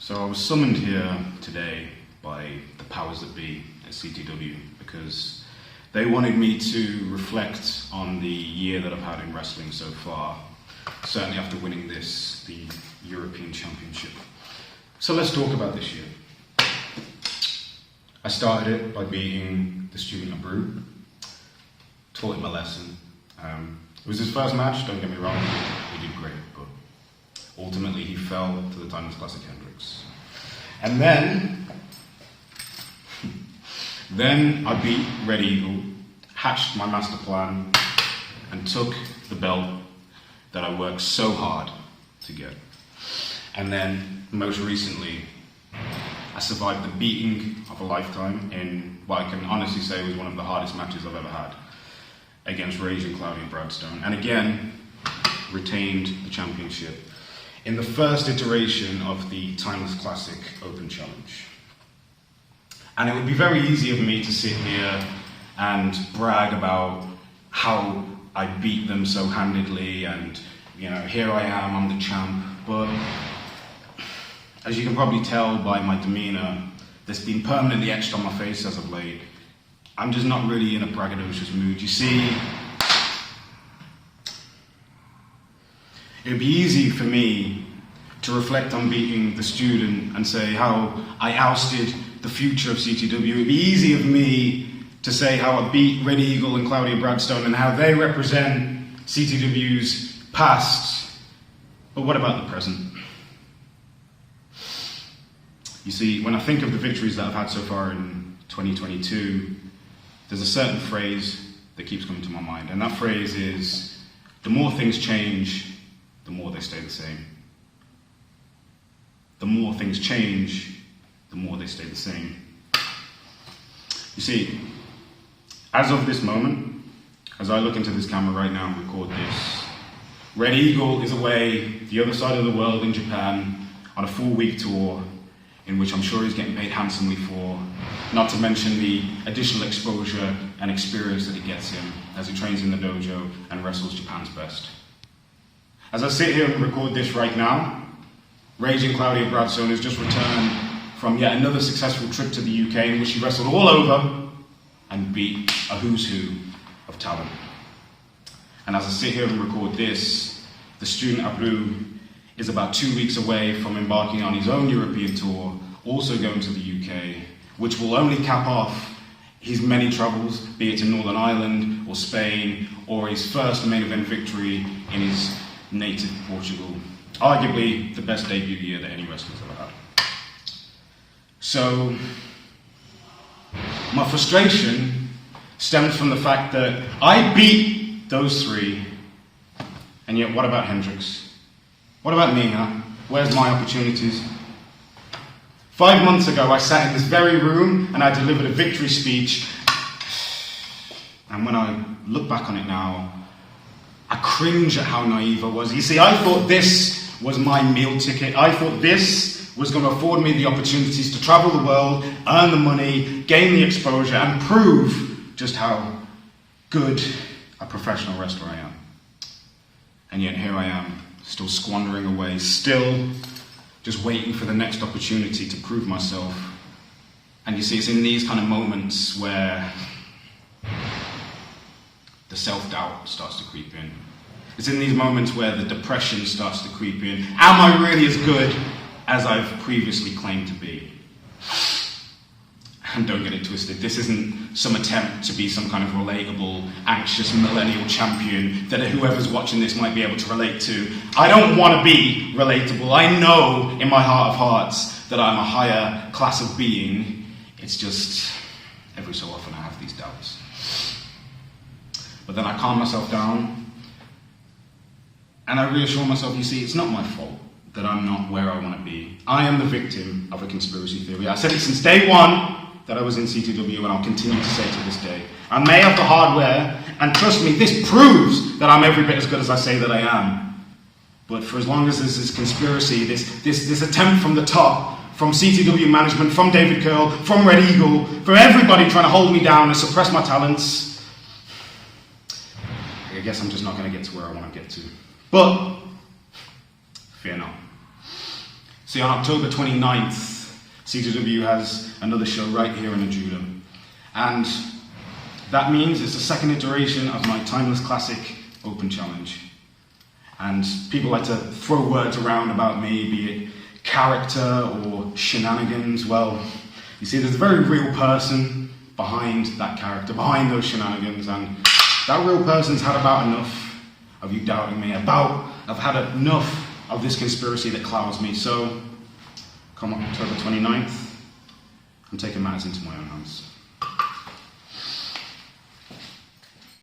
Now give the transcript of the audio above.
So I was summoned here today by the powers that be at CTW because they wanted me to reflect on the year that I've had in wrestling so far, certainly after winning the European Championship. So let's talk about this year. I started it by beating the student of Brew, taught him a lesson. It was his first match, don't get me wrong, he did great, but ultimately he fell to the Timeless Classic Hendrix. And then I beat Red Eagle, hatched my master plan, and took the belt that I worked so hard to get. And then, most recently, I survived the beating of a lifetime in what I can honestly say was one of the hardest matches I've ever had, against Rage and Claudia Bradstone, and again, retained the championship in the first iteration of the Timeless Classic Open Challenge. And it would be very easy of me to sit here and brag about how I beat them so handedly and, you know, here I am, I'm the champ, but as you can probably tell by my demeanour, that's been permanently etched on my face as of late, I'm just not really in a braggadocious mood. You see, it would be easy for me to reflect on beating the student and say how I ousted the future of CTW. It would be easy of me to say how I beat Red Eagle and Claudia Bradstone and how they represent CTW's past. But what about the present? You see, when I think of the victories that I've had so far in 2022, there's a certain phrase that keeps coming to my mind, and that phrase is, the more things change, the more they stay the same. The more things change, the more they stay the same. You see, as of this moment, as I look into this camera right now and record this, Red Eagle is away the other side of the world in Japan on a 4-week tour, in which I'm sure he's getting paid handsomely for, not to mention the additional exposure and experience that it gets him as he trains in the dojo and wrestles Japan's best. As I sit here and record this right now, Rage and Claudia Bradstone has just returned from yet another successful trip to the UK in which she wrestled all over and beat a who's who of talent. And as I sit here and record this, the student Abreu is about 2 weeks away from embarking on his own European tour, also going to the UK, which will only cap off his many travels, be it to Northern Ireland or Spain, or his first main event victory in his native Portugal. Arguably the best debut year that any wrestler's ever had. So, my frustration stems from the fact that I beat those three, and yet what about Hendrix? What about me, huh? Where's my opportunities? 5 months ago, I sat in this very room and I delivered a victory speech. And when I look back on it now, I cringe at how naive I was. You see, I thought this was my meal ticket. I thought this was going to afford me the opportunities to travel the world, earn the money, gain the exposure, and prove just how good a professional wrestler I am. And yet here I am, still squandering away, still just waiting for the next opportunity to prove myself. And you see, it's in these kind of moments where the self-doubt starts to creep in. It's in these moments where the depression starts to creep in. Am I really as good as I've previously claimed to be? And don't get it twisted, this isn't some attempt to be some kind of relatable, anxious millennial champion that whoever's watching this might be able to relate to. I don't want to be relatable. I know in my heart of hearts that I'm a higher class of being. It's just, every so often I have these doubts. But then I calm myself down, and I reassure myself, you see, it's not my fault that I'm not where I want to be. I am the victim of a conspiracy theory. I said it since day one that I was in CTW, and I'll continue to say to this day. I may have the hardware, and trust me, this proves that I'm every bit as good as I say that I am. But for as long as there's this conspiracy, this attempt from the top, from CTW management, from David Curl, from Red Eagle, for everybody trying to hold me down and suppress my talents, I guess I'm just not going to get to where I want to get to. But fear not. See, on October 29th, CTW has another show right here in Ajuda. And that means it's the second iteration of my Timeless Classic Open Challenge. And people like to throw words around about me, be it character or shenanigans. Well, you see, there's a very real person behind that character, behind those shenanigans, and that real person's had about enough of you doubting me, I've had enough of this conspiracy that clouds me. So, come on, October 29th, I'm taking matters into my own hands.